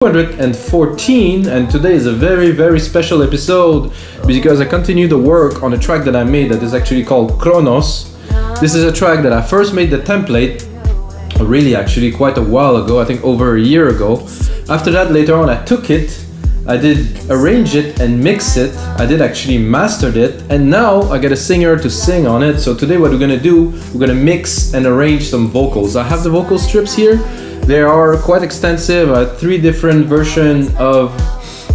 214, and today is a very special episode because I continue the work on a track that I made that is actually called Chronos. This is a track that I first made the template really actually quite a while ago, I think over a year ago. After that, later on, I took it, I did arrange it and mix it, I did actually mastered it, and now I get a singer to sing on it. So today what we're gonna do, we're gonna mix and arrange some vocals. I have the vocal strips here. They are quite extensive. I have 3 different versions of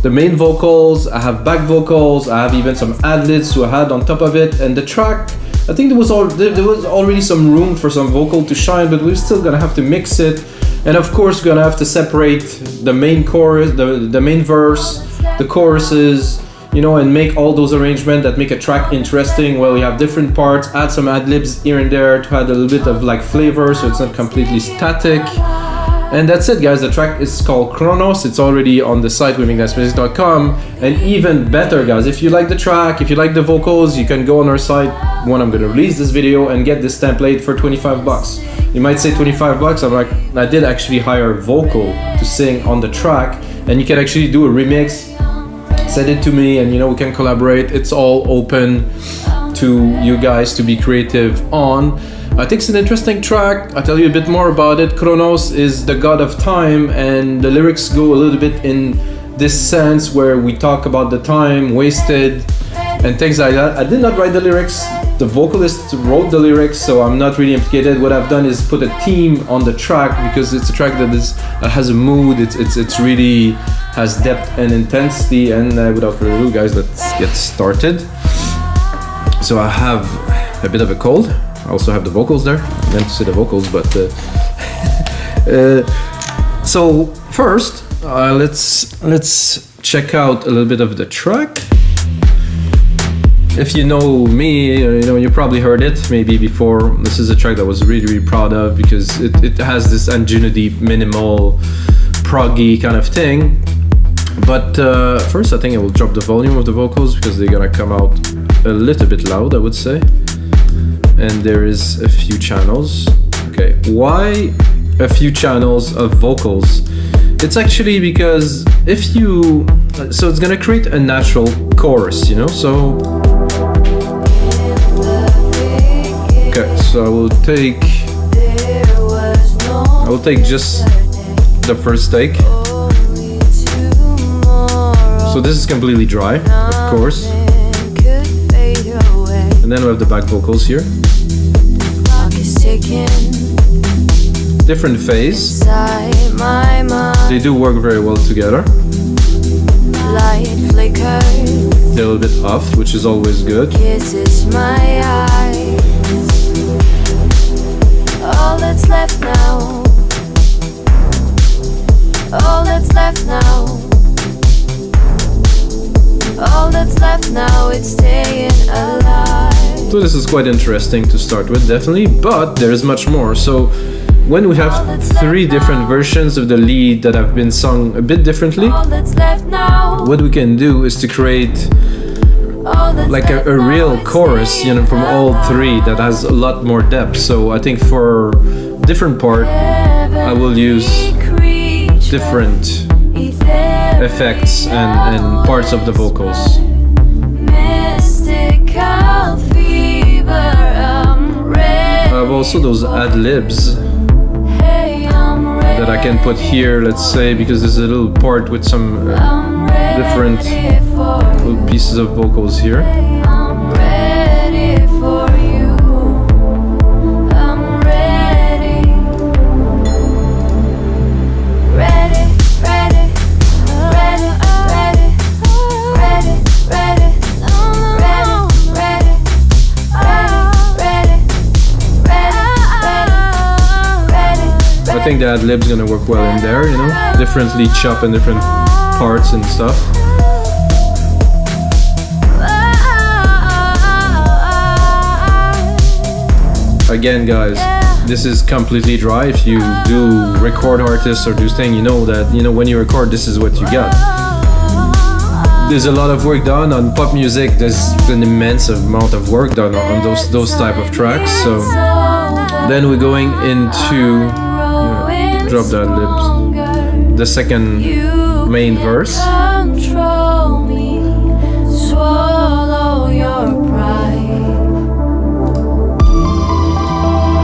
the main vocals. I have back vocals. I have even some ad-libs to add on top of it. And the track, I think there was already some room for some vocal to shine, but we're still gonna have to mix it. And of course, we're gonna have to separate the main chorus, the main verse, the choruses, you know, and make all those arrangements that make a track interesting. Well, you have different parts, add some ad-libs here and there to add a little bit of like flavor so it's not completely static. And that's it, guys. The track is called Chronos. It's already on the site wimingdasmusic.com. And even better, guys, if you like the track, if you like the vocals, you can go on our site when I'm gonna release this video and get this template for 25 bucks. You might say 25 bucks. I'm like, I did actually hire a vocal to sing on the track, and you can actually do a remix, send it to me, and you know, we can collaborate. It's all open to you guys to be creative on. I think it's an interesting track. I'll tell you a bit more about it. Chronos is the god of time, and the lyrics go a little bit in this sense where we talk about the time wasted and things like that. I did not write the lyrics. The vocalist wrote the lyrics, so I'm not really implicated. What I've done is put a theme on the track because it's a track that has a mood. It's really has depth and intensity. And without further ado, guys, let's get started. So I have a bit of a cold. I also have the vocals there. I meant to say the vocals, but so first let's check out a little bit of the track. If you know me, you know, you probably heard it maybe before. This is a track that I was really proud of because it has this ingenuity, minimal, proggy kind of thing. But first I think I will drop the volume of the vocals because they're gonna come out a little bit loud, I would say. And there is a few channels. Okay, why a few channels of vocals? It's actually because if you, so it's gonna create a natural chorus, you know, so. Okay, so I will take just the first take. So this is completely dry, of course. And then we have the back vocals here. Different phase. They do work very well together. They're a little bit off, which is always good. All that's left now. All that's left now. All that's left now, it's staying alive. So this is quite interesting to start with, definitely, but there is much more. So when we have 3 different versions of the lead that have been sung a bit differently, what we can do is to create like a real chorus, you know, from all 3 that has a lot more depth. So I think for different part, I will use different effects and parts of the vocals. I have also those ad-libs that I can put here, let's say, because there's a little part with some different little pieces of vocals here. I think the ad-lib's gonna work well in there, you know, differently chopped in different parts and stuff. Again, guys, this is completely dry. If you do record artists or do things, you know that, you know, when you record, this is what you got. There's a lot of work done on pop music. There's an immense amount of work done on those type of tracks. So then we're going into drop that libs. The second main verse. Control me, swallow your pride.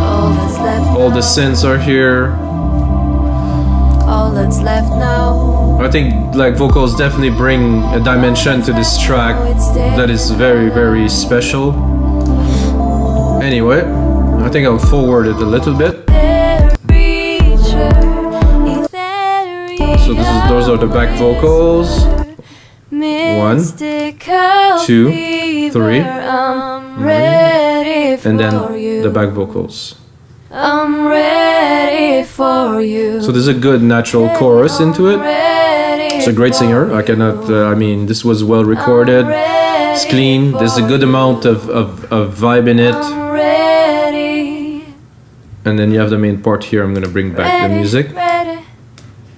All that's left All the synths are here. all that's left now. I think like vocals definitely bring a dimension to this track that is very, very special. Anyway, I think I'll forward it a little bit. So those are the back vocals. 1, 2, 3, and then the back vocals. I'm ready for you. So there's a good natural chorus into it. It's a great singer. I cannot. I mean, this was well recorded. It's clean. There's a good amount of vibe in it. I'm ready. And then you have the main part here. I'm gonna bring back the music. Ready,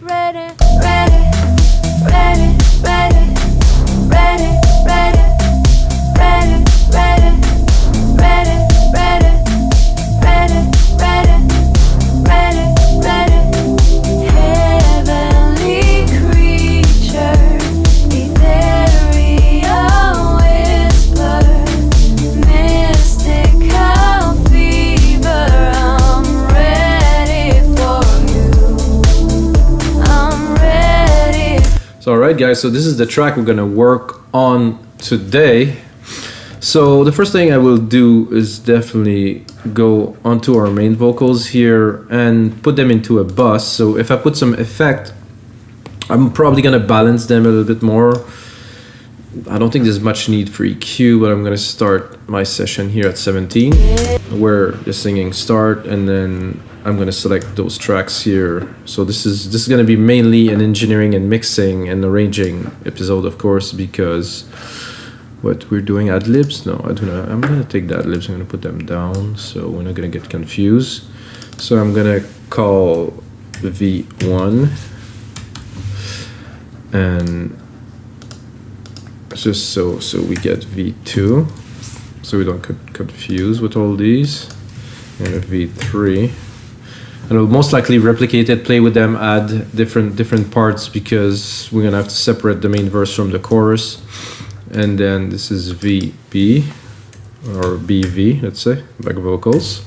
ready, ready, ready, ready, ready, ready, ready, ready, ready, ready, ready, ready, ready, ready. Heavenly creature, ethereal whisper, mystical fever. I'm ready for you. I'm ready. So alright guys, so this is the track we're gonna work on today. So the first thing I will do is definitely go onto our main vocals here and put them into a bus. So if I put some effect, I'm probably gonna balance them a little bit more. I don't think there's much need for EQ, but I'm gonna start my session here at 17, where the singing start, and then I'm gonna select those tracks here. So this is gonna be mainly an engineering and mixing and arranging episode, of course, because what we're doing ad libs. No, I do not. I'm gonna take the ad libs. I'm gonna put them down, so we're not gonna get confused. So I'm gonna call V1 and just so we get V2, so we don't get confused with all these, and a V3, and we'll most likely replicate it, play with them, add different parts, because we're gonna have to separate the main verse from the chorus. And then this is VB or BV, let's say, back vocals,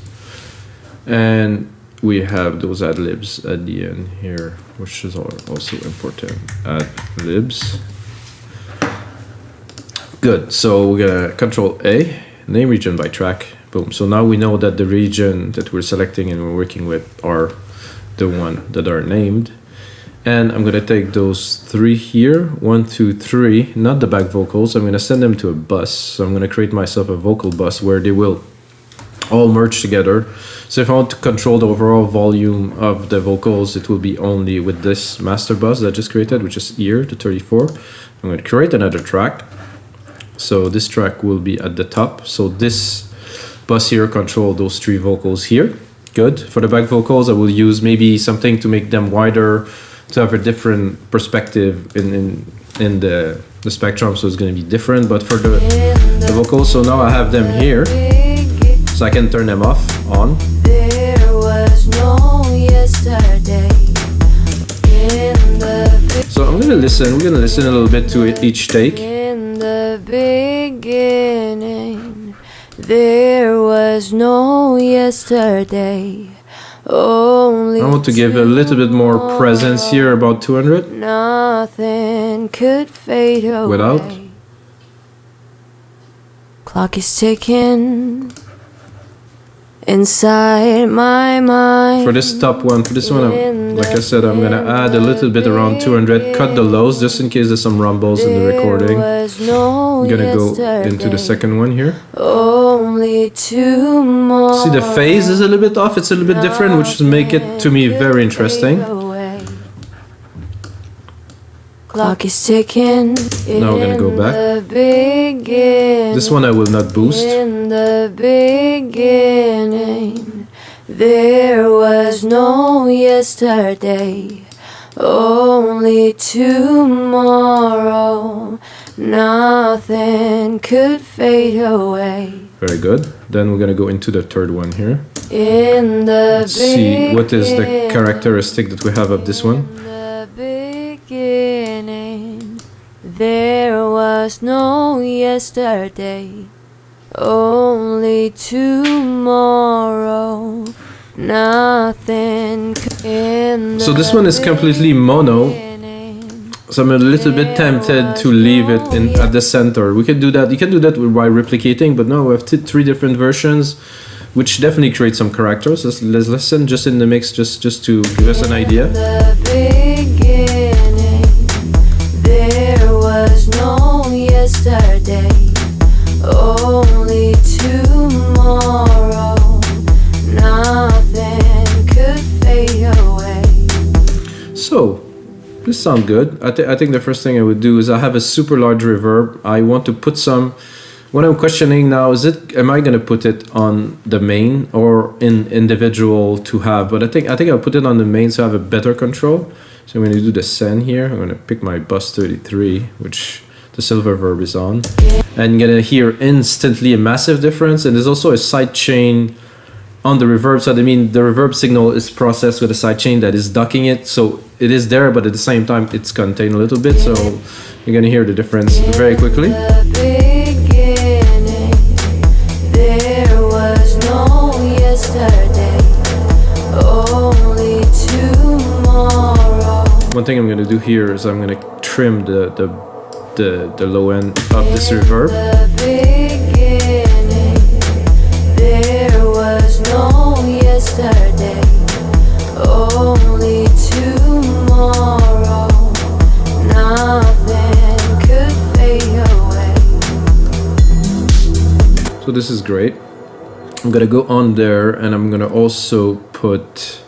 and we have those ad libs at the end here, which is also important. Ad libs. Good. So we're gonna Control A, name region by track. Boom. So now we know that the region that we're selecting and we're working with are the one that are named. And I'm gonna take those 3 here, 1, 2, 3, not the back vocals. I'm gonna send them to a bus. So I'm gonna create myself a vocal bus where they will all merge together. So if I want to control the overall volume of the vocals, it will be only with this master bus that I just created, which is ear, the 34. I'm gonna create another track. So this track will be at the top. So this bus here control those 3 vocals here. Good. For the back vocals, I will use maybe something to make them wider, to have a different perspective in the spectrum, so it's going to be different. But for the vocals, so now I have them here, so I can turn them off, on. There was no yesterday. So I'm going to listen, we're going to listen a little bit to each take. In the beginning, there was no yesterday. Only I want to give a little bit more presence here, about 200. Nothing could fade away. Without. Clock is ticking inside my mind. For this top one, for this one, like I said, I'm gonna add a little bit around 200, cut the lows just in case there's some rumbles in the recording. I'm gonna go into the second one here. Only tomorrow. See, the phase is a little bit off, it's a little bit different, which make it to me very interesting. Clock is ticking. Now we're gonna go back. This one I will not boost. In the beginning, there was no yesterday, only tomorrow. Nothing could fade away. Very good. Then we're gonna go into the third one here. In the Let's see what is the characteristic that we have of this one. beginning. beginning. There was no yesterday, only tomorrow. Nothing in So this one is completely mono. So I'm a little bit tempted to leave it at the center. We could do that. You can do that by replicating, but no, we have three different versions, which definitely create some characters. Let's listen just in the mix, just to give us an idea. The beginning, there was no yesterday, only tomorrow. Nothing could fade away. So this sounds good. I think the first thing I would do is I have a super large reverb. I want to put some. What I'm questioning now is am I gonna put it on the main or in individual to have? But I think I'll put it on the main so I have a better control. So I'm gonna do the send here. I'm gonna pick my bus 33, which the silver verb is on, and you're gonna hear instantly a massive difference. And there's also a side chain on the reverb. So I mean the reverb signal is processed with a side chain that is ducking it. So it is there, but at the same time it's contained a little bit. So you're gonna hear the difference very quickly. There was no yesterday, only tomorrow. One thing I'm gonna do here is I'm gonna trim the low end of this reverb. The beginning, there was no yesterday, only tomorrow. Nothing could fade away. So this is great. I'm gonna go on there and I'm gonna also put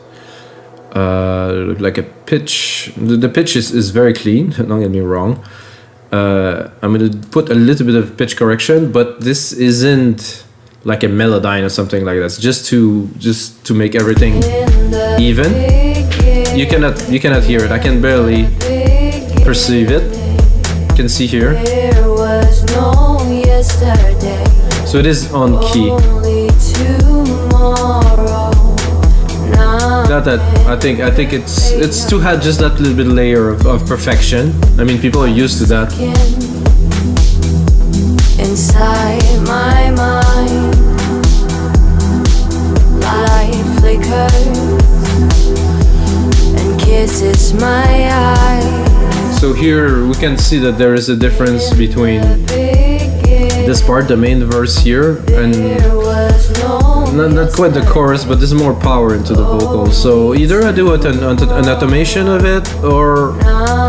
like a pitch. The pitch is very clean, don't get me wrong. I'm gonna put a little bit of pitch correction, but this isn't like a melodyne or something like that. It's just to make everything even. You cannot hear it. I can barely perceive it. You can see here. There was no yesterday. So it is on key. Only tomorrow. That I think it's to have just that little bit layer of perfection. I mean, people are used to that. Inside my mind, light flickers and kisses my eyes. So here we can see that there is a difference between this part, the main verse here, and not quite the chorus, but there's more power into the vocals. So either I do an automation of it, or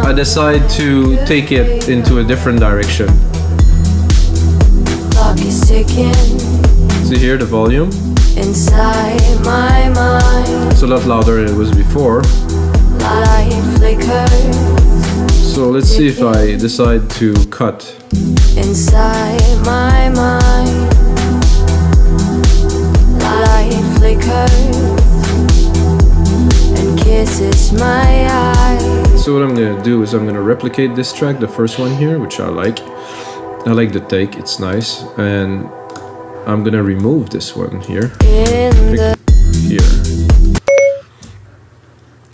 I decide to take it into a different direction. Clock is ticking See here the volume? inside my mind, It's a lot louder than it was before. light flickers So let's see if I decide to cut. inside my mind, light flickers and kisses my eyes. So what I'm gonna do is I'm gonna replicate this track, the first one here, which I like. I like the take, it's nice. And I'm gonna remove this one here. Here.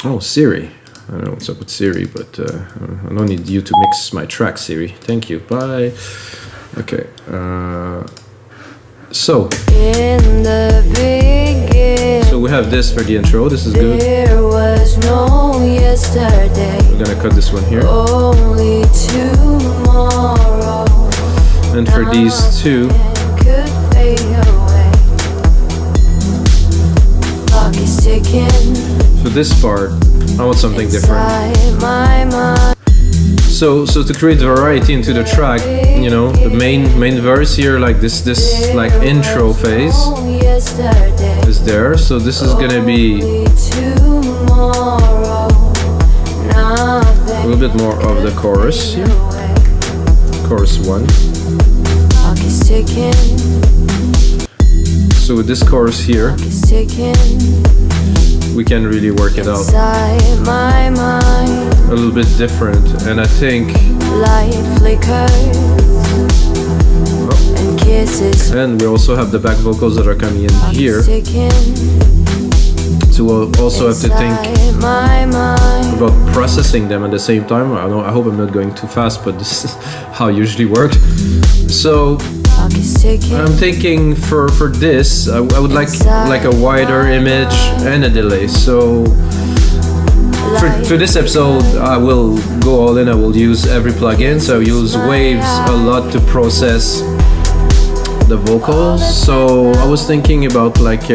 Oh, Siri. I don't know what's up with Siri, but I don't need you to mix my track, Siri. Thank you. Bye. Okay. So we have this for the intro. This is good. There was no yesterday, We're gonna cut this one here. only tomorrow. And for these two, Could fade away. Clock is ticking for this part, I want something different. inside my mind. So to create variety into the track, you know, the main verse here, like this like intro phase No yesterday, is there. So this is gonna be only tomorrow. Nothing a little bit more of the chorus here. Chorus 1. Clock is ticking, So with this chorus here, is ticking we can really work it out inside my mind. a little bit different. And I think, Light flickers and kisses. and we also have the back vocals that are coming in Clock is here. ticking to also have to think inside my mind. about processing them at the same time. I hope I'm not going too fast, but this is how it usually works. So Clock is ticking. I'm thinking for this, I would like a wider image and a delay. So for this episode, I will go all in. I will use every plugin. So I use Waves a lot to process the vocals. So I was thinking about like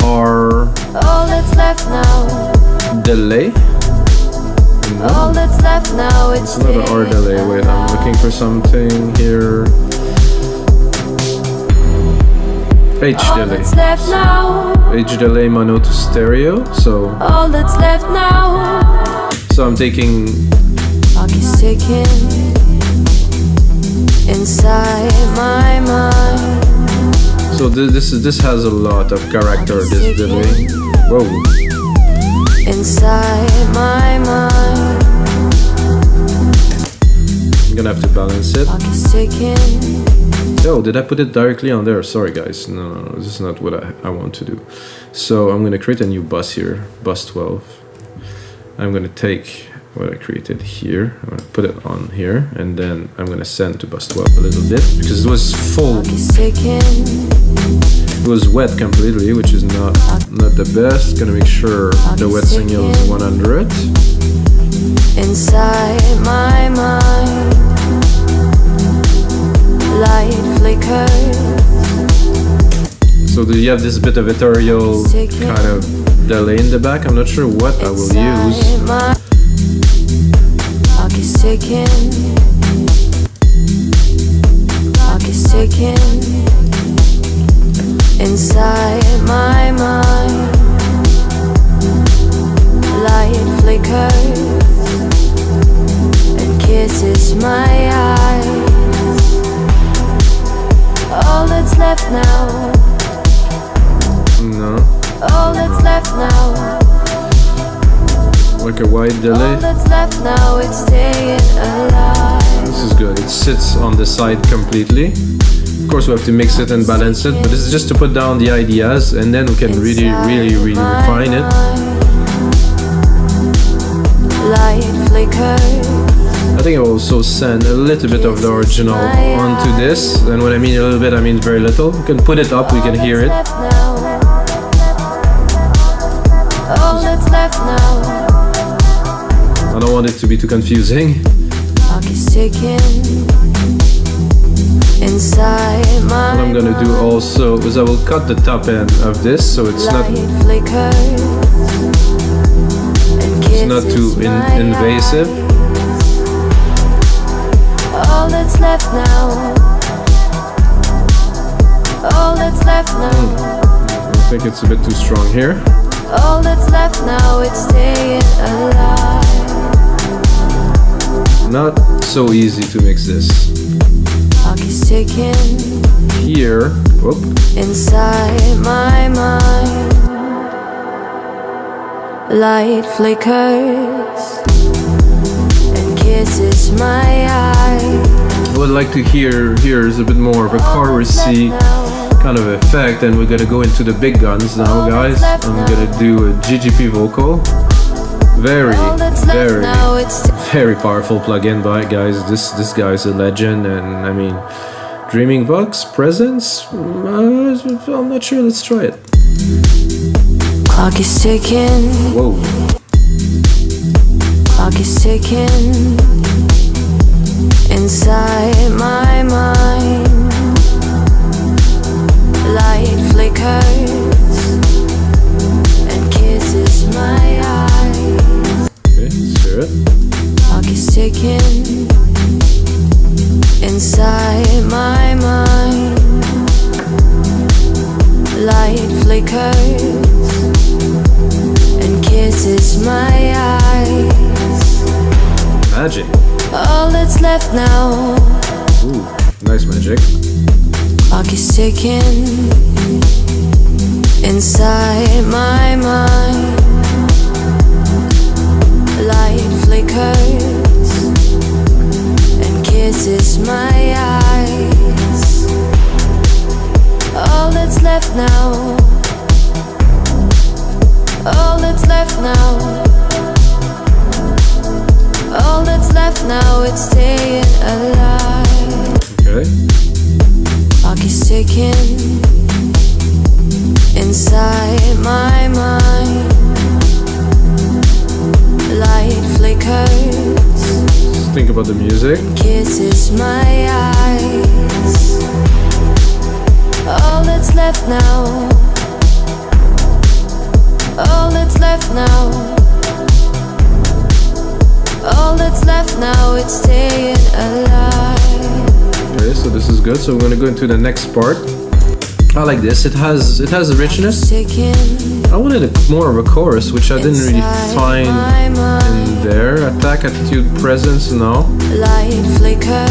R All that's left now. delay. All that's left now. It's It's not an R delay. Wait, I'm looking for something here. H all delay. that's left now. H delay mono to stereo. So All that's left now. I'm taking Clock is ticking inside my mind. so this has a lot of character. This delay. Whoa. Inside my mind. I'm gonna have to balance it. Clock is ticking. Oh, did I put it directly on there? Sorry guys, no, this is not what I want to do. So I'm gonna create a new bus here, bus 12. I'm gonna take what I created here, I'm gonna put it on here, and then I'm gonna send to bus 12 a little bit, because it was full, Clock is ticking. it was wet completely, which is not the best. Gonna make sure the wet signal is 100. Inside my mind. Light flickers. So do you have this bit of ethereal kind of delay in the back? I'm not sure what I will use. Clock is ticking. Clock is ticking. Inside my mind. Light flickers and kisses my eyes. All that's left now. No, All that's left now. like a wide All delay. that's left now. It's staying alive. This is good. It sits on the side completely. Of course, we have to mix it and balance it, but this is just to put down the ideas, and then we can really refine it. Light flickers. I think I will also send a little bit of the original onto this, and when I mean a little bit, I mean very little. We can put it up, we can hear it. Left now. All that's left now. I don't want it to be too confusing. Clock is ticking inside my What I'm gonna do also is I will cut the top end of this, so it's not too invasive. All that's left now. All that's left now. I think it's a bit too strong here. All that's left now. It's staying alive. Not so easy to mix this. Clock is ticking Here, whoop, inside my mind. Light flickers and kisses my eyes. I would like to hear here is a bit more of a chorusy kind of effect, and we're gonna go into the big guns now, guys. I'm gonna do a GGP vocal. Very powerful plugin by guys. This guy's a legend, and I mean, Dreaming Vox presence. I'm not sure. Let's try it. Clock is ticking. Whoa. Clock is ticking inside my mind. Light flickers and kisses my eyes. Okay, let's hear it. Clock is ticking inside my mind. Light flickers and kisses my eyes. Magic. All that's left now. Ooh, nice magic. Clock is ticking inside my mind. Light flickers and kisses my eyes. All that's left now. left now. All that's left now, it's staying alive. Okay. Clock is ticking inside my mind. Light flickers. Just think about the music. Kisses my eyes. All that's left now. All that's left now. All that's left now, it's staying alive. Okay, so this is good. So we're gonna go into the next part. I like this. It has a richness. I wanted more of a chorus, which I didn't really find in there. Attack, attitude, presence, no.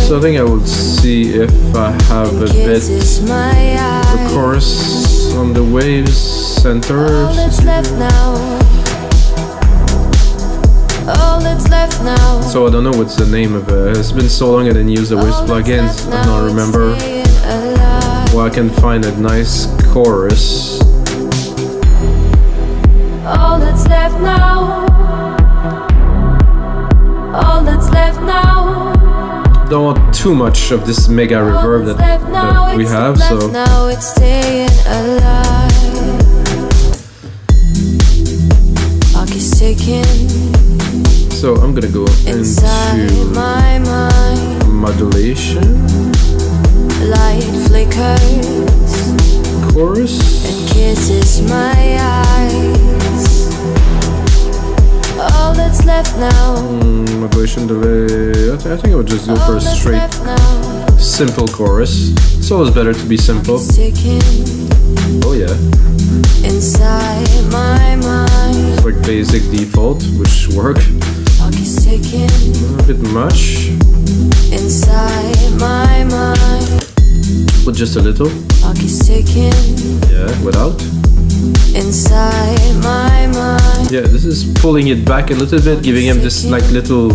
So I think I will see if I have a bit the chorus on the waves center. All that's left now. All that's left now. So I don't know what's the name of it. It's been so long I didn't use the waves plugins. I don't remember. Well, I can find a nice chorus. All that's left now. All that's left now. Don't want too much of this mega reverb that we have, so Now it's staying alive. Clock is ticking so I'm gonna go inside into my mind. modulation, Light flickers. chorus. It kisses my eyes. All that's left now. Modulation delay. I think I would just go for a All that's straight left now. simple chorus. It's always better to be simple. Ticking Oh yeah, inside my mind. it's like basic default, which work. Clock is ticking A bit much, inside my mind. but just a little. Clock is ticking Yeah, without. inside my mind. Yeah, this is pulling it back a little bit, giving him this like little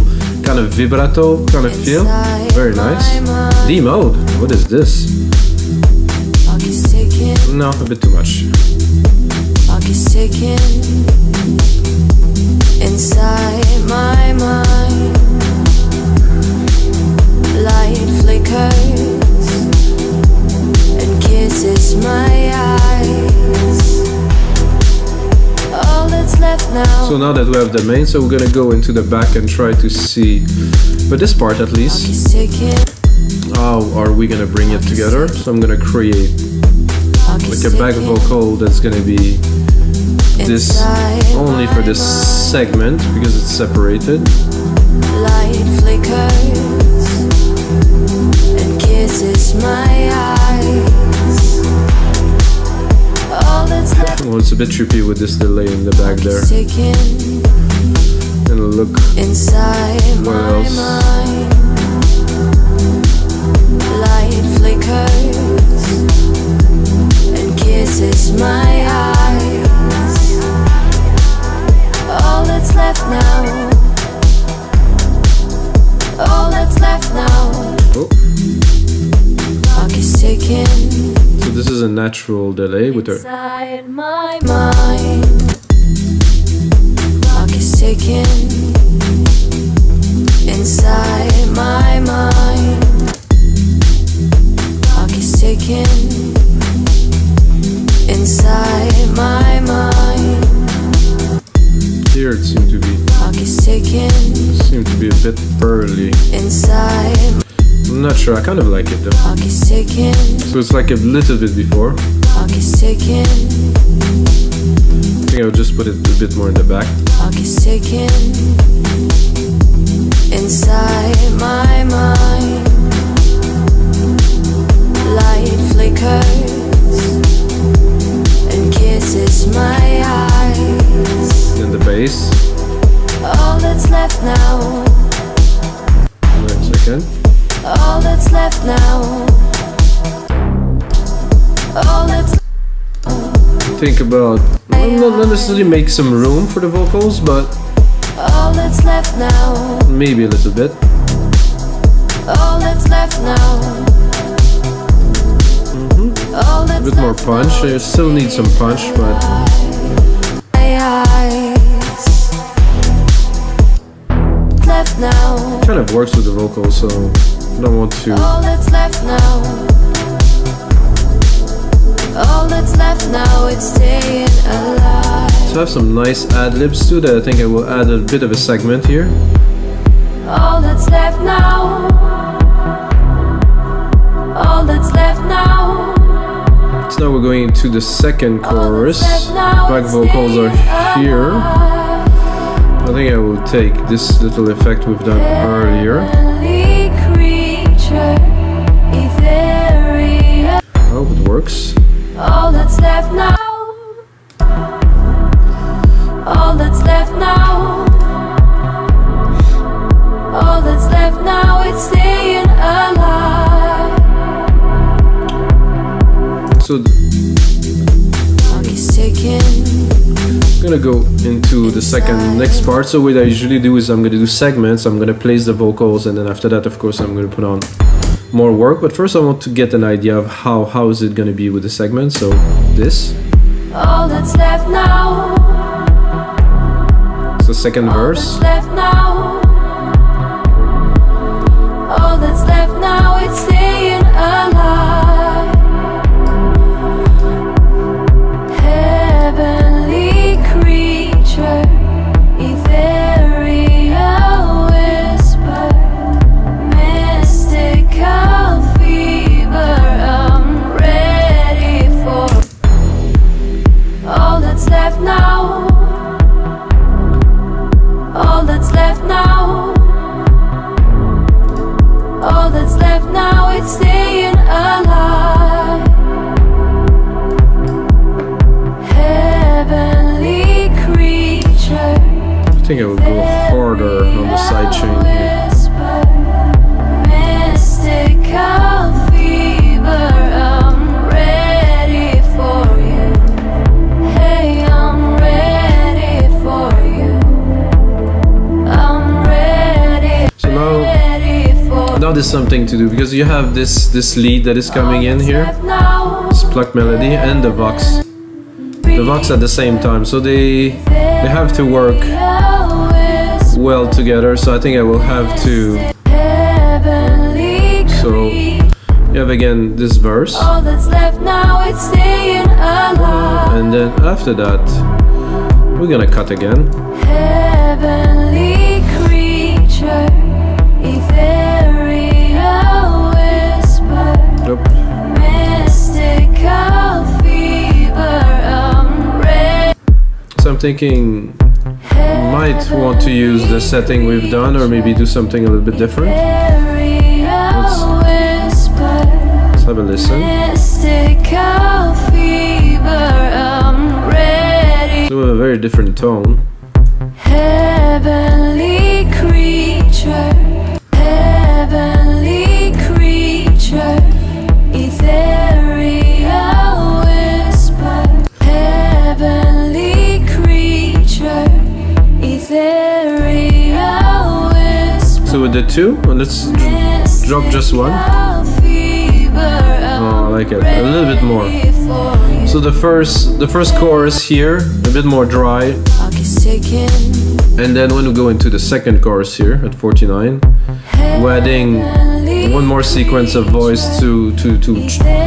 kind of vibrato kind of feel. Very nice. D mode. What is this? Clock is ticking. No, a bit too much. Clock is ticking inside my mind. Light flickers and kisses my eyes. All that's left now. So now that we have the main, so we're gonna go into the back and try to see, but this part at Clock least, is ticking. how are we gonna bring it together? So I'm gonna create Clock like is a back ticking vocal that's gonna be this inside only for this segment because it's separated. Light flickers and kisses my eyes. All that's left. Well, it's a bit trippy with this delay in the back there. Ticking And look, inside what my else? mind. Light flickers and kisses my eyes. All that's left now. All that's left now. Oh, Clock is ticking so this is a natural delay with her. inside my mind. Clock is ticking inside my mind. Clock is ticking inside my mind. Here it seemed to be a bit pearly. Inside. I'm not sure. I kind of like it though. Clock is ticking. So it's like a little bit before. Clock is ticking. I think I would just put it a bit more in the back. Clock is ticking inside my mind. Light flickers and kisses my eyes. Then the bass. All that's left now. Wait a second. All that's left now. All that's Think about. I'm not necessarily make some room for the vocals, but all that's left now. maybe a little bit. All that's left now. All A that's bit more punch. I still need some punch, but my eyes. left now. Kind of works with the vocals, so I don't want to. All that's left now. All that's left now, it's staying alive. So I have some nice ad-libs too that I think I will add a bit of a segment here. All that's left now. All that's left now. So now we're going into the second chorus. Back vocals are here. I think I will take this little effect we've done earlier. I hope it works. All that's left now. All that's left now. All that's left now, it's staying alive. So Clock is ticking. I'm gonna go into the next part. So what I usually do is I'm gonna do segments. I'm gonna place the vocals, and then after that, of course, I'm gonna put on more work. But first, I want to get an idea of how is it gonna be with the segment. So this. All that's left now. It's the second verse. All that's left now. All that's left now, it's staying alive. Heavenly creature, ethereal whisper, mystical fever, I'm ready for all that's left now. All that's left now. All that's left now, it's staying alive. Heavenly creature, I think I will go harder on the side chain here. whisper, mystical fever, I'm ready for you. Hey, I'm ready for you. I'm ready. So now there's something to do because you have this lead that is coming in here, this plucked melody, and the vox at the same time. So they have to work well together. So I think I will have to. So you have again this verse, All that's left now, it's staying alive. and then after that we're gonna cut again. Heavenly creature, ethereal whisper, Yep. mystical fever, I'm ready. So I'm thinking might want to use the setting we've done, or maybe do something a little bit different. Let's have a listen. Mystical fever, I'm ready. So a very different tone. Heavenly creature, heavenly creature, ethereal whisper, heavenly creature, ethereal whisper. So with the two, and let's drop just one. Oh, I like it a little bit more. So the first chorus here, a bit more dry, and then when we go into the second chorus here at 49, we're adding one more sequence of voice to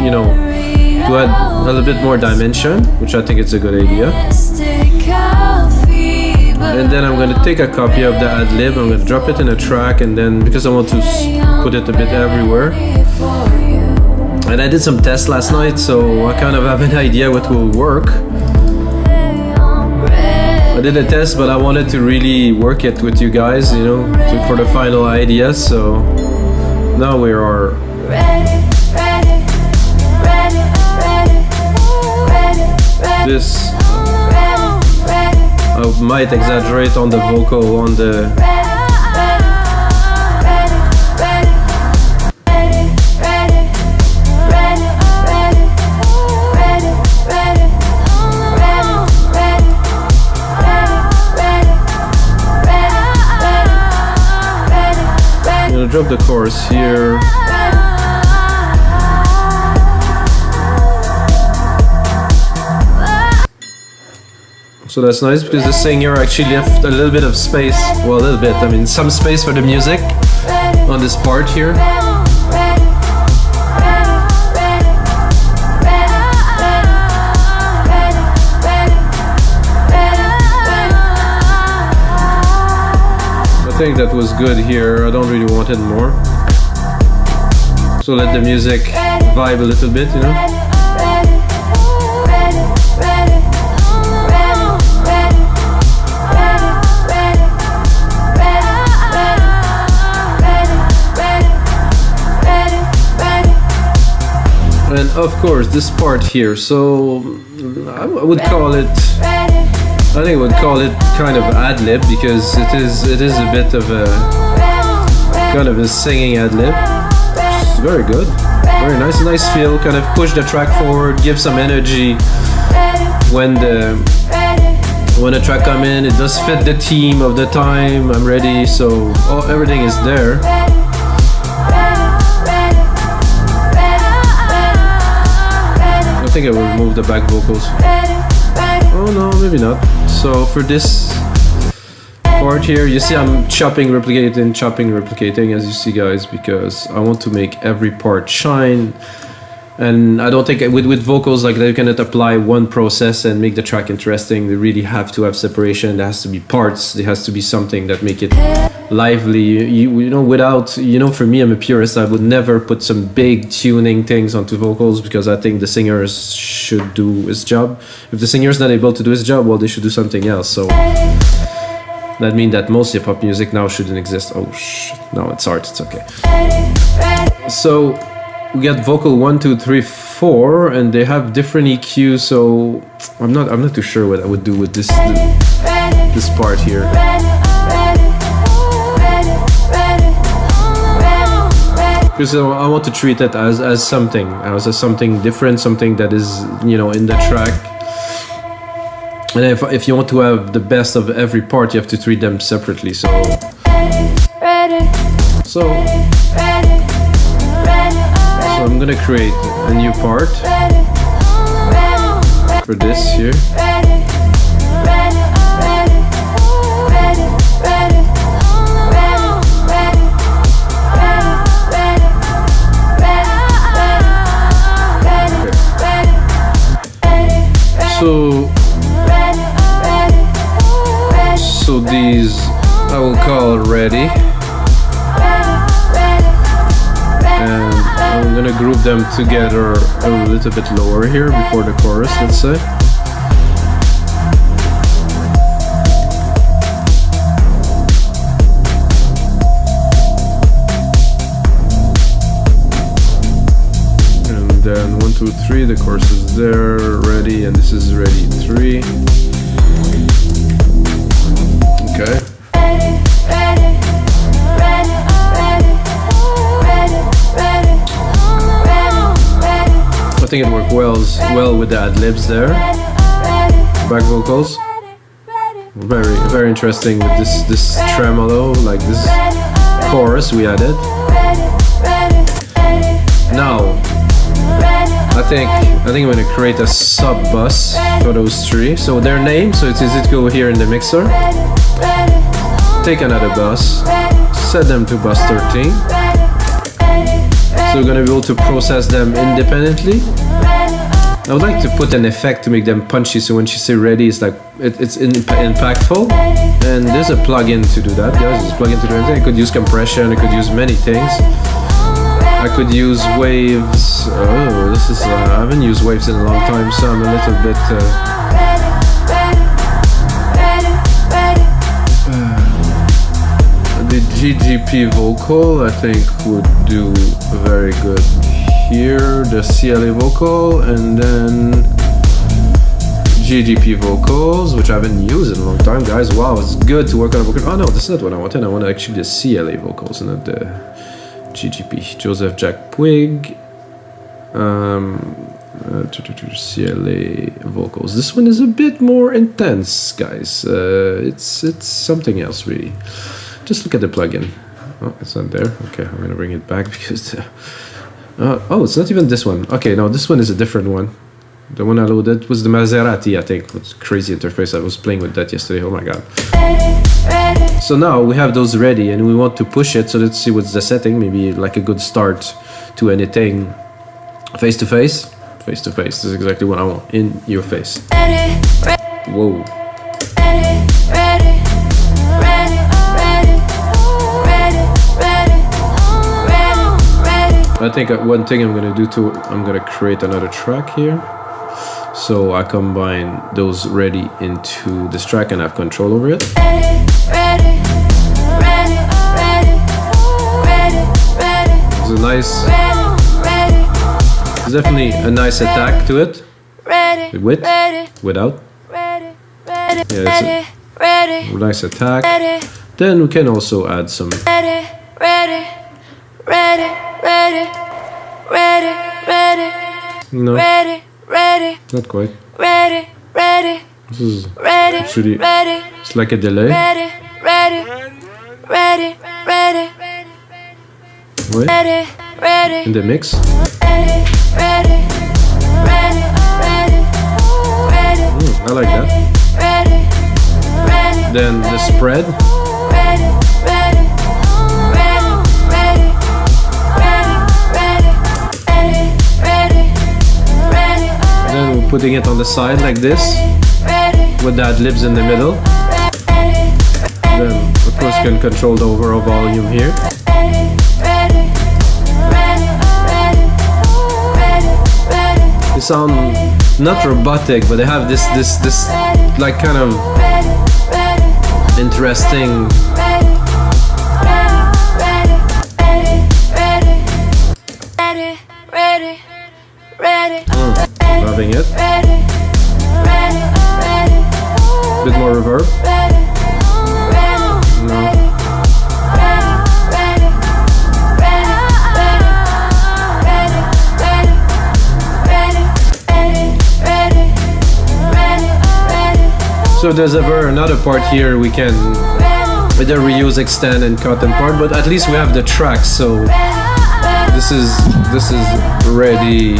you know, to add a little bit more dimension, which I think is a good idea. And then I'm gonna take a copy of the ad lib, I'm gonna drop it in a track, and then because I want to put it a bit everywhere. And I did some tests last night, so I kind of have an idea what will work. I did a test, but I wanted to really work it with you guys, you know, for the final idea. So now we are. This I might exaggerate on the vocal on the. Drop the chorus here. So that's nice because the singer actually left a little bit of space. Well, a little bit. I mean, some space for the music on this part here. I think that was good here. I don't really want it more. So let the music vibe a little bit, you know. And of course this part here, so I would call it, I think I would call it kind of ad-lib because it is a bit of a kind of a singing ad-lib. It's very good, very nice feel, kind of push the track forward, give some energy when the track come in. It does fit the theme of the time. I'm ready, so everything is there. I think I will remove the back vocals. Oh no, maybe not. So for this part here, you see I'm chopping, replicating as you see, guys, because I want to make every part shine. And I don't think with vocals like that you cannot apply one process and make the track interesting. They really have to have separation. There has to be parts. There has to be something that make it lively. You know, without, you know, for me, I'm a purist. I would never put some big tuning things onto vocals because I think the singer should do his job. If the singer is not able to do his job, well, they should do something else. So that means that most hip-hop music now shouldn't exist. Oh shit, no, it's art, it's okay. So we get vocal 1, 2, 3, 4, and they have different EQ. So I'm not too sure what I would do with this part here. Because I want to treat it as something different, something that is, you know, in the track. And if you want to have the best of every part, you have to treat them separately. So I'm gonna create a new part for this here. So these I will call ready, and I'm gonna group them together a little bit lower here before the chorus, let's say. And then 1, 2, 3, the chorus is there, ready, and this is ready 3. Okay. I think it worked well with the ad-libs there. Back vocals. Very interesting with this tremolo, like this chorus we added. Now I think I'm gonna create a sub bus for those 3. So their name, so it's easy to go here in the mixer. Take another bus, set them to bus 13. So we're gonna be able to process them independently. I would like to put an effect to make them punchy, so when she say ready, it's like it's impactful. And there's a plugin to do that, guys. There's a plugin to do anything. I could use compression. I could use many things. I could use waves. Oh, this is I haven't used waves in a long time, so I'm a little bit. The GGP vocal, I think, would do very good here. The CLA vocal, and then GGP vocals, which I haven't used in a long time, guys. Wow, it's good to work on a vocal. Oh no, this is not what I wanted. I want actually the CLA vocals, not the GGP. Joseph Jack Puig. CLA vocals. This one is a bit more intense, guys. It's something else, really. Just look at the plugin. Oh, it's not there. Okay, I'm gonna bring it back because oh, it's not even this one. Okay, no, this one is a different one. The one I loaded was the Maserati, I think. What's crazy interface. I was playing with that yesterday. Oh my god. So now we have those ready and we want to push it. So let's see what's the setting. Maybe like a good start to anything. Face to face. Face to face. This is exactly what I want. In your face. Whoa. I think one thing I'm gonna do too, I'm gonna create another track here. So I combine those ready into this track and have control over it. It's a nice, there's definitely a nice attack to it. With, without. Yeah, it's a nice attack. Then we can also add some. No, not quite. This is actually, it's like a delay. Wait, in the mix. I like that. Then the spread. Then we're putting it on the side like this, with the libs in the middle. Then of course you can control the overall volume here. They sound not robotic, but they have this like kind of interesting. Loving it. Bit more reverb. No. So if there's ever another part here, we can either reuse, extend, and cut and part. But at least we have the tracks. So this is ready.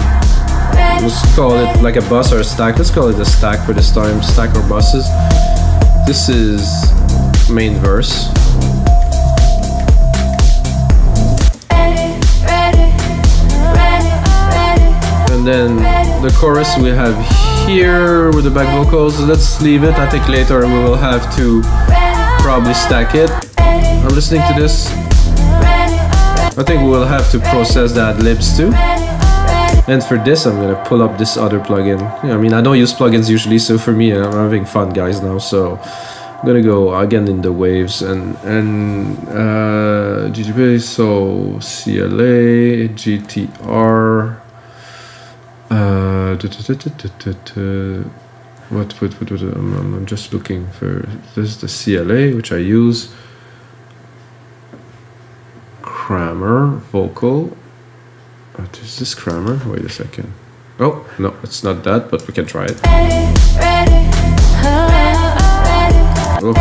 Let's call it like a bus or a stack. Let's call it a stack for this time. Stack or buses. This is main verse. And then the chorus we have here with the back vocals. Let's leave it. I think later we will have to probably stack it. I'm listening to this. I think we will have to process the ad-libs too. And for this, I'm gonna pull up this other plugin. Yeah, I mean, I don't use plugins usually, so for me, I'm having fun, guys, now. So I'm gonna go again in the waves and GTP. So CLA, GTR. What? I'm just looking for this is the CLA, which I use. Kramer vocal. Is this Kramer? Wait a second. Oh, no, it's not that, but we can try it. Oh.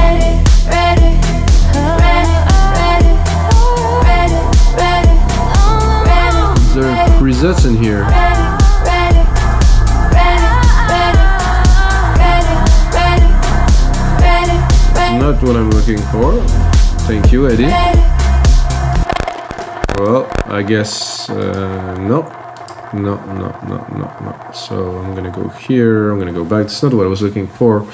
There are presets in here. Not what I'm looking for. Thank you, Eddie. Well, I guess no. So I'm gonna go here. I'm gonna go back. That's not what I was looking for.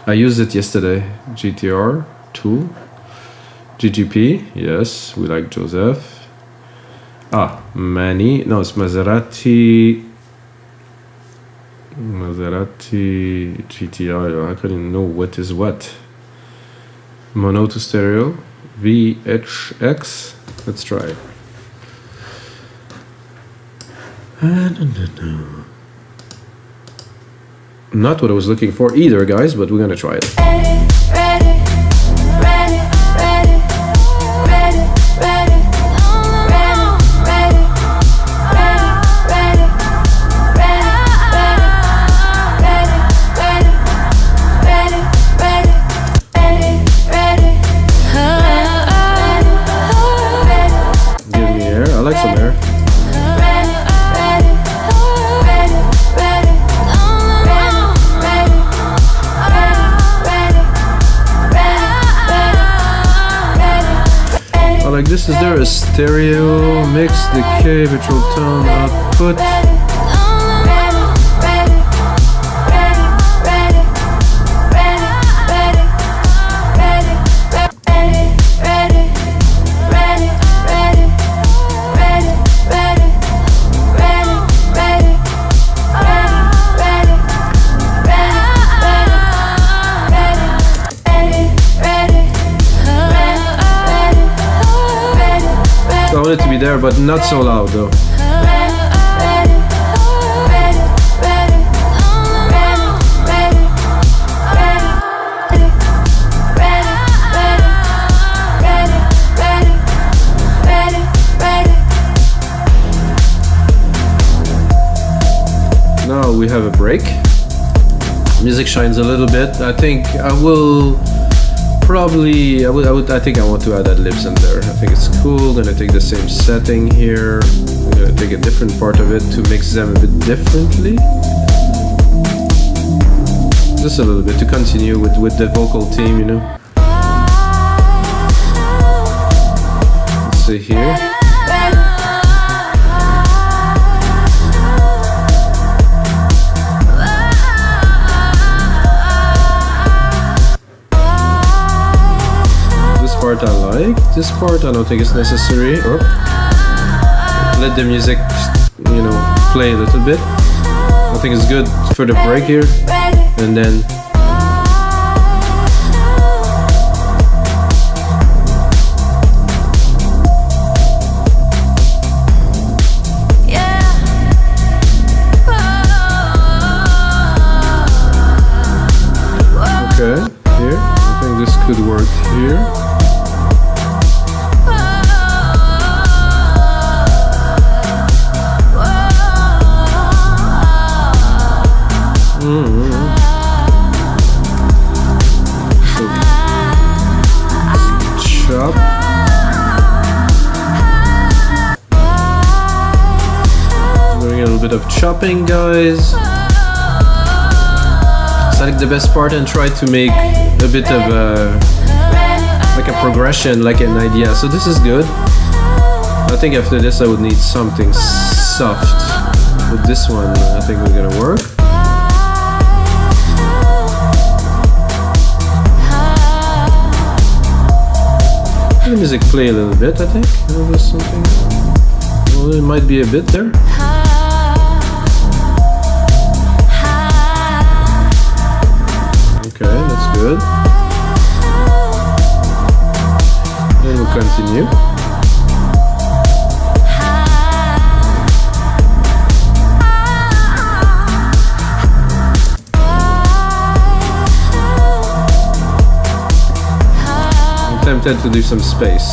I used it yesterday. GTR tool. GGP. Yes, we like Joseph. Manny. No, it's Maserati. GTR. I couldn't know what is what. Mono to stereo. VHX. Let's try it. Not what I was looking for either, guys, but we're gonna try it. Give me air. I like some air. like this. Is there a stereo mix, decay, virtual tone, output? I want it to be there, but not so loud though. Now we have a break. Music shines a little bit. I think I will probably, I think I want to add libs in there. I think it's cool. Gonna take the same setting here. I'm gonna take a different part of it to mix them a bit differently. Just a little bit to continue with the vocal theme, you know. Let's see here. Part I like. This part I don't think is necessary. Oh. Let the music, you know, play a little bit. I think it's good for the break here. And then okay, here. I think this could work here. Chop. Doing a little bit of chopping, guys. Select the best part and try to make a bit of like a progression, like an idea. So this is good. I think after this I would need something soft. With this one, I think we're gonna work. Let the music play a little bit, I think. There's something. Well, it might be a bit there. Okay, that's good. Then we'll continue. Tempted to do some space,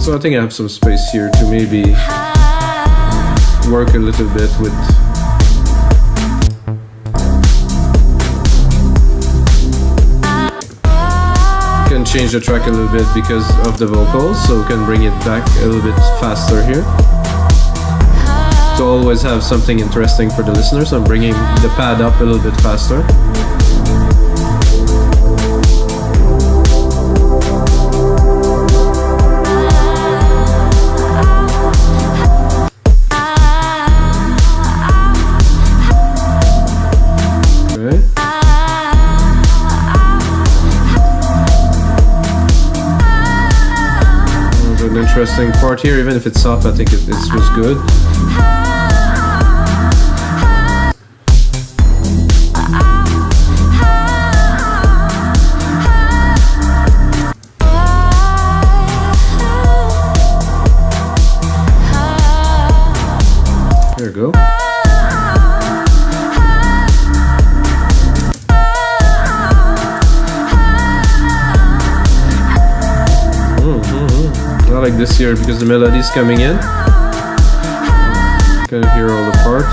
so I think I have some space here to maybe work a little bit with can change the track a little bit because of the vocals, so we can bring it back a little bit faster here. To always have something interesting for the listeners, I'm bringing the pad up a little bit faster. Okay. There's an interesting part here, even if it's soft, I think it was good. There we go. I like this here because the melody is coming in. Can hear all the parts.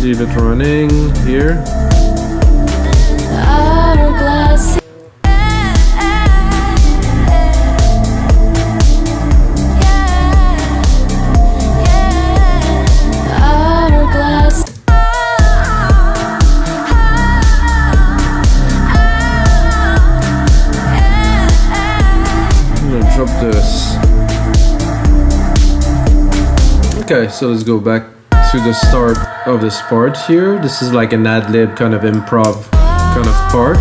Leave it running here. Okay, so let's go back to the start of this part here. This is like an ad-lib kind of improv kind of part.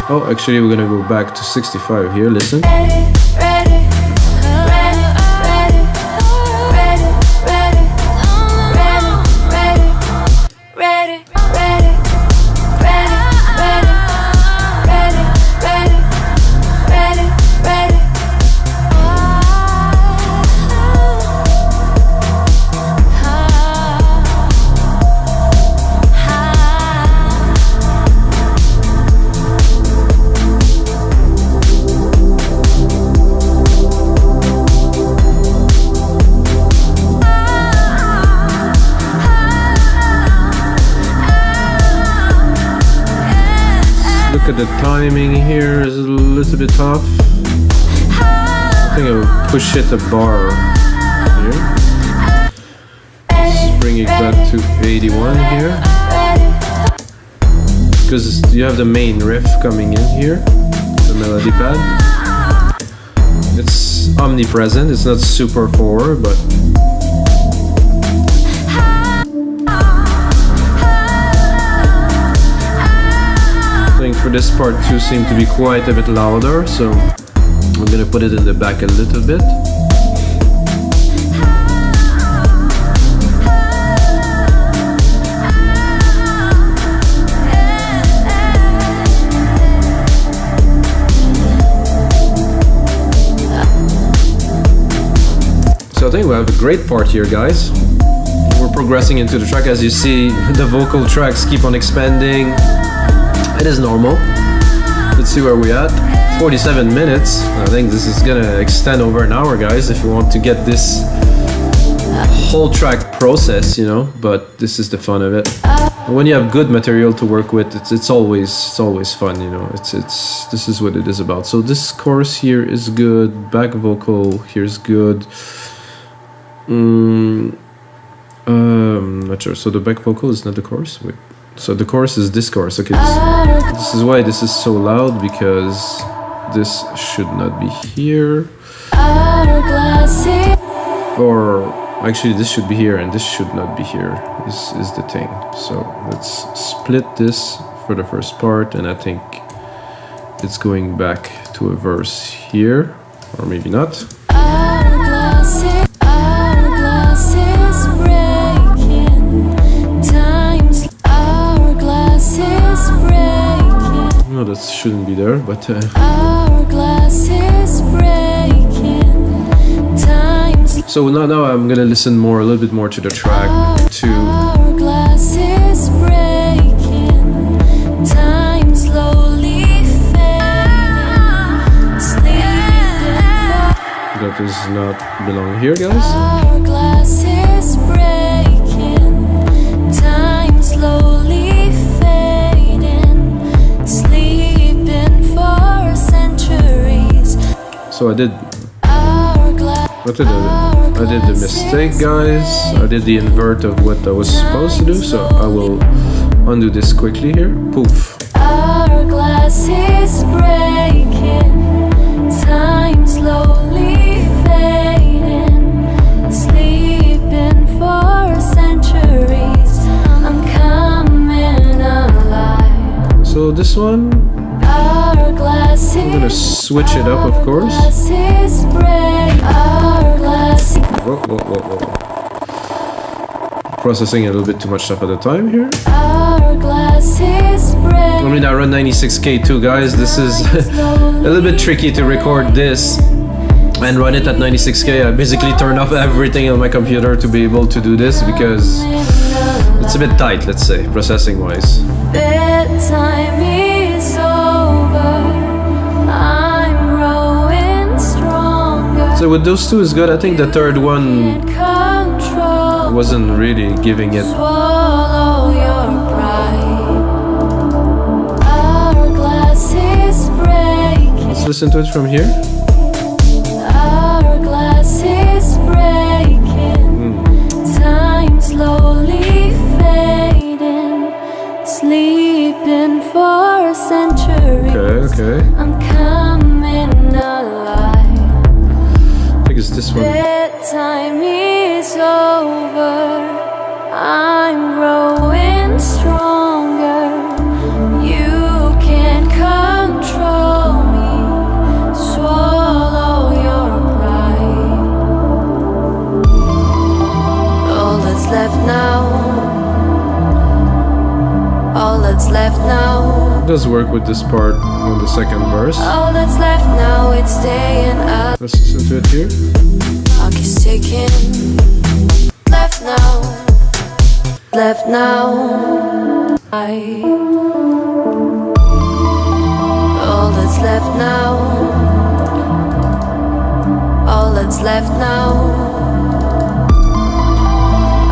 Oh, actually we're gonna go back to 65 here, listen. Look at the timing here is a little bit off. I think I will push it a bar here. Let's bring it back to 81 here. Because you have the main riff coming in here, the melody pad. It's omnipresent, it's not super forward, but for this part too seem to be quite a bit louder, so I'm gonna put it in the back a little bit. So I think we have a great part here, guys. We're progressing into the track. As you see, the vocal tracks keep on expanding. It is normal. Let's see where we're at. 47 minutes. I think this is gonna extend over an hour, guys, if you want to get this whole track process, you know. But this is the fun of it. When you have good material to work with, it's always fun, you know. This is what it is about. So this chorus here is good. Back vocal here is good. Not sure. So the back vocal is not the chorus. Wait. So the chorus is this chorus. Okay, this is why this is so loud, because this should not be here. Or actually this should be here and this should not be here, is the thing. So let's split this for the first part, and I think it's going back to a verse here, or maybe not. No, that shouldn't be there, but so now I'm gonna listen a little bit more to the track that does not belong here, guys. So I did the mistake, guys. I did the invert of what I was supposed to do, so I will undo this quickly here. Poof. Hourglass is breaking, time slowly fading, sleeping for centuries. I'm coming alive. So this one, I'm gonna switch it up, of course. Whoa. Processing a little bit too much stuff at a time here. I mean, I run 96K too, guys. This is a little bit tricky to record this and run it at 96K. I basically turned off everything on my computer to be able to do this, because it's a bit tight, let's say, processing wise. Bedtime is over. I'm growing stronger. So with those two is good. I think the third one wasn't really giving it. Swallow your pride. Our glass is breaking. Let's listen to it from here. Our glass is breaking. Time slowly fading. Sleeping for centuries. Okay. I'm coming alive. I think it's this one. Bedtime is over. left now. All that's left now. It does work with this part on the second verse. All that's left now, it's staying up. Let's listen to it here. Clock is ticking. Left now. Left now. All that's left now. All that's left now.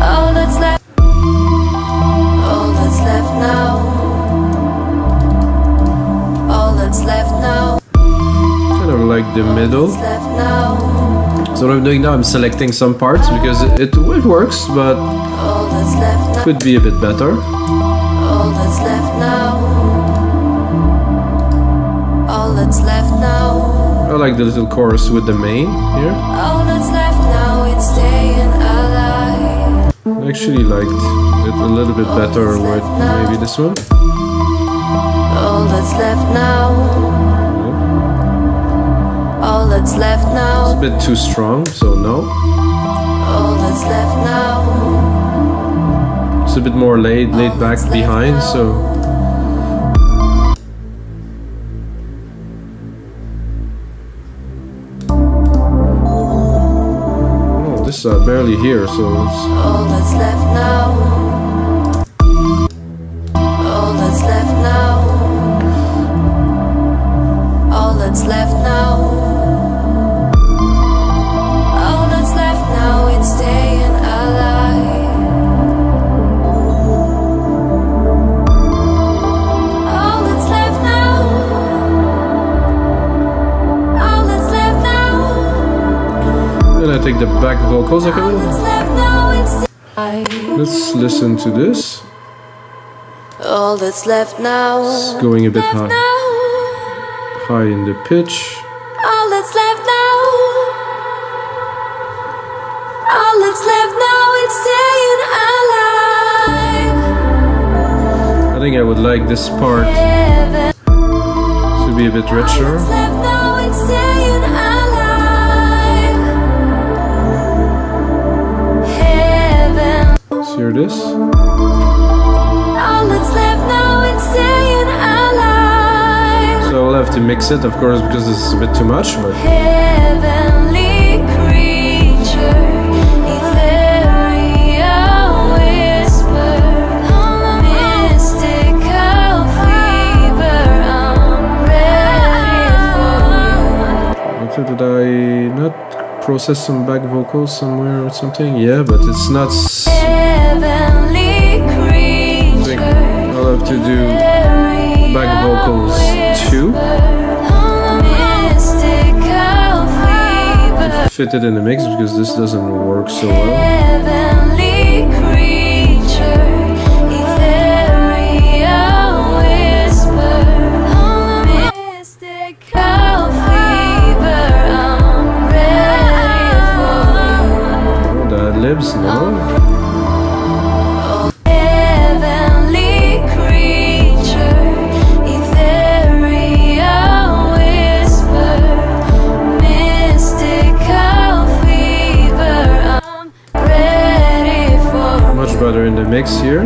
All that's left. All that's left now. All that's left now. Kind of like the middle. What's left now? So what I'm doing now, I'm selecting some parts because it works, but All that's left now. could be a bit better. All that's left now. All that's left now. I like the little chorus with the main here. All that's left now, it's staying alive. I actually liked it a little bit better with maybe this one. All that's left now. All that's left It's a now. bit too strong, so no. All that's left now. It's a bit more laid back behind, so oh, this I barely hear, so it's All that's left now. All that's left now. All that's left now. All that's left now, it's staying alive. All that's left now. All that's left now. then I take the back vocals like All that's a left now, it's alive. Let's listen to this. All that's left now. It's going a bit high, Now. high in the pitch. All that's left now. All that's left now, it's staying alive. I think I would like this part Heaven. to be a bit All richer. that's left now, it's staying alive. Heaven. Let's hear this. All that's left now, it's staying alive. So I'll have to mix it, of course, because this is a bit too much, but Heavenly creature, ethereal whisper, mystical fever, I'm ready for you. did I not process some back vocals somewhere or something? Yeah, but it's not. Heavenly I think creature, I'll have to do back vocals too. mystical fever. Fit it in the mix because this doesn't work so well. Heavenly creature, ethereal whisper, mystical fever, I'm ready for Oh, the libs, no. you. Heavenly creature, ethereal whisper, mystical fever, I'm ready for Much better in the mix here.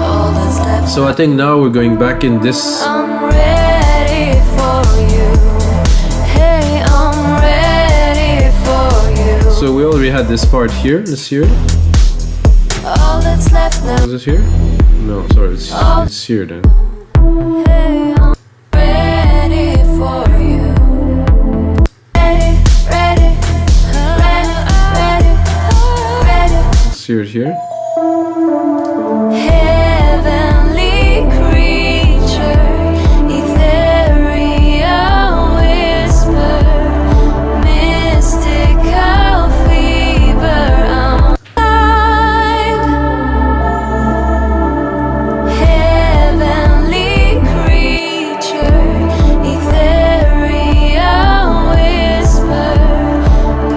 all that's left. So I think now we're going back in this. I'm ready for you. Hey, I'm ready for you. So we already had this part here. Let's hear it. All that's left now. Is it here? No, sorry, it's here then. Hey, I'm ready for you. Ready, ready, ready, ready, ready. Let's hear it here. Heavenly creature, ethereal whisper, mystical fever, I'm alive. Heavenly creature, ethereal whisper,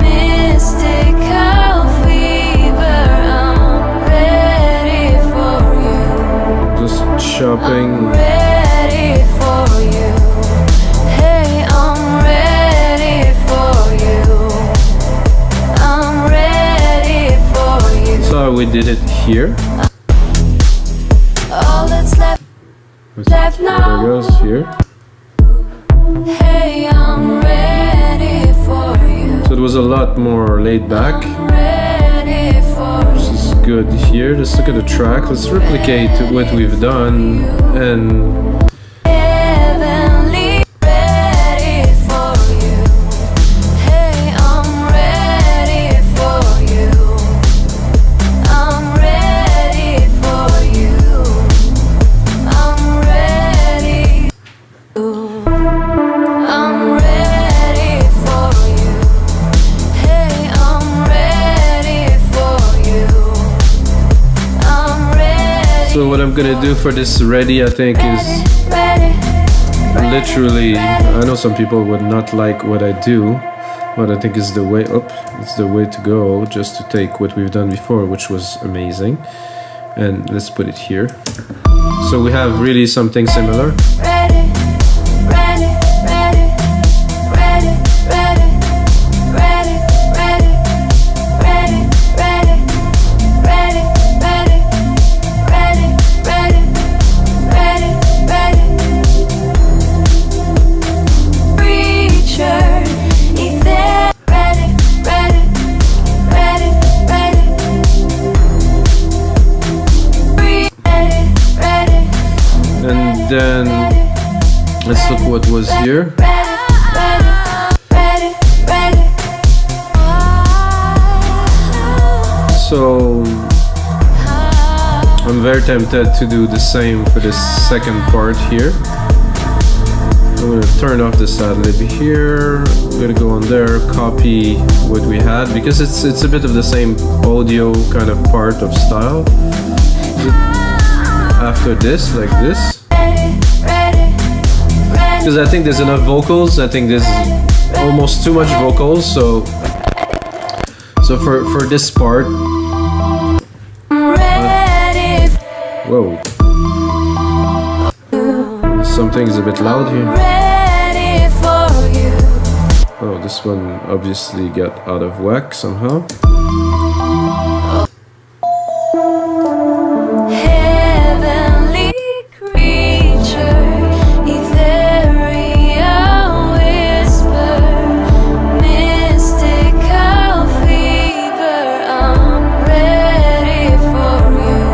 mystical fever, I'm ready for you. we did it here. All that's left There goes here. Hey, I'm ready for you. So it was a lot more laid back. Ready for This is good here. Let's look at the track. Let's replicate what we've done and heavenly. Ready for you. Hey, I'm ready for you. I'm ready for you. I'm ready. I'm ready for you. Hey, I'm ready for you. I'm ready. so what I'm gonna do for this ready, I think, is Ready. literally, I know some people would not like what I do, but I think it's the way up. It's the way to go, just to take what we've done before, which was amazing, and let's put it here. So we have really something similar. Ready, ready, ready, ready, ready, ready, ready, ready, ready, ready, ready, ready, ready, ready, ready. Preacher, if they're ready, ready, ready, ready. Ready, ready. And then let's look what was here. So I'm very tempted to do the same for this second part here. I'm gonna turn off this ad lib here. I'm gonna go on there, copy what we had, because it's a bit of the same audio kind of part of style. After this, like this. Because I think there's enough vocals. I think there's almost too much vocals. So for this part, whoa, something's a bit loud here. Oh, this one obviously got out of whack somehow. Heavenly creature, ethereal whisper, mystical fever. I'm ready for you.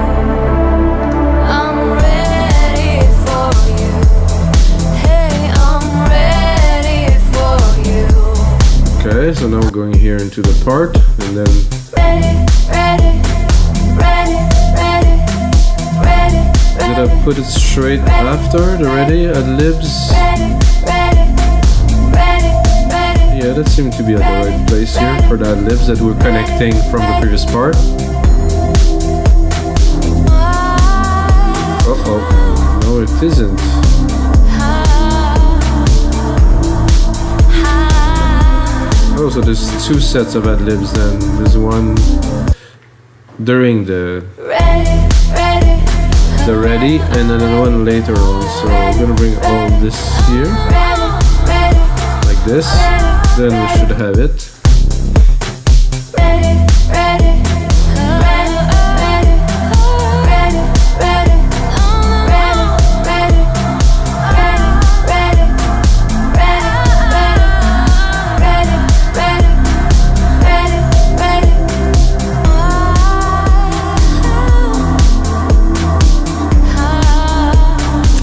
I'm ready for you. Hey, I'm ready for you. Okay, so now we're going here into the part, and then Ready, ready, ready, ready, ready, did I put it straight after the ready ad libs? ready, ready, ready, ready. Yeah, that seemed to be at the right place here for the ad libs that we're connecting from the previous part. Uh-oh, no it isn't. Oh, so there's two sets of ad libs then. There's one during the ready and then another one later on. So I'm gonna bring all this here, like this. Then we should have it.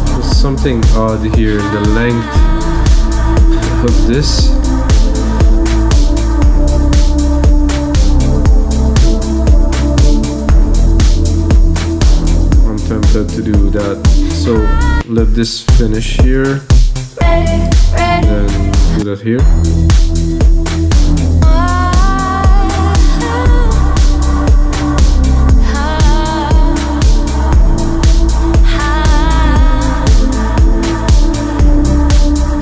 There's something odd here in the length of this. I'm tempted to do that. So let this finish here, and then do that here.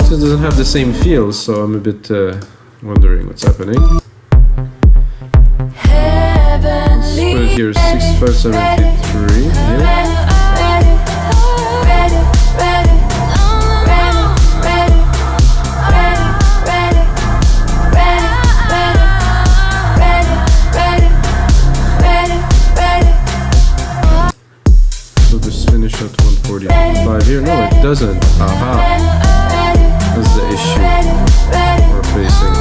So it doesn't have the same feel, so I'm a bit wondering what's happening. Let's put it here, 6573 here. doesn't. Aha. That's the issue we're facing.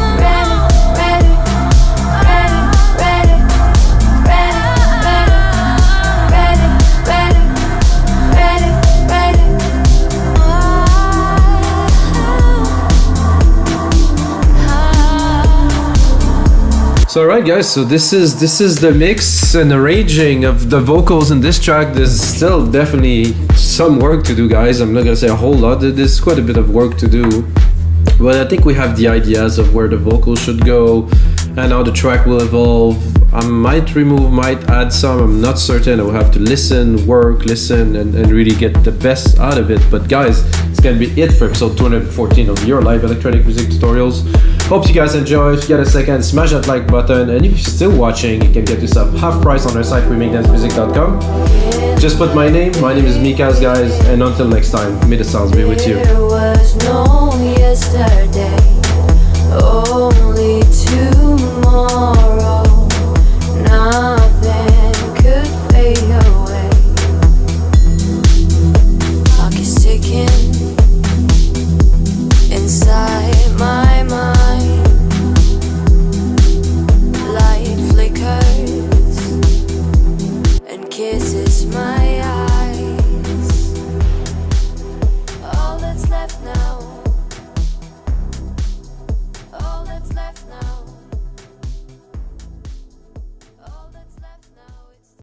So alright guys, so this is the mix and arranging of the vocals in this track. There's still definitely some work to do, guys. I'm not gonna say a whole lot, there's quite a bit of work to do. But I think we have the ideas of where the vocals should go and how the track will evolve. I might remove, might add some, I'm not certain. I will have to listen, and really get the best out of it. But guys, it's gonna be it for episode 214 of your live electronic music tutorials. Hope you guys enjoy. If you get a second, smash that like button, and if you're still watching, you can get yourself half price on our site, wemakdancemusic.com. Just put my name is Mikas, guys, and until next time, may the sounds be with you. There was no yesterday, only tomorrow. Nothing could fade away. Clock is ticking inside my mind. Light flickers and kisses my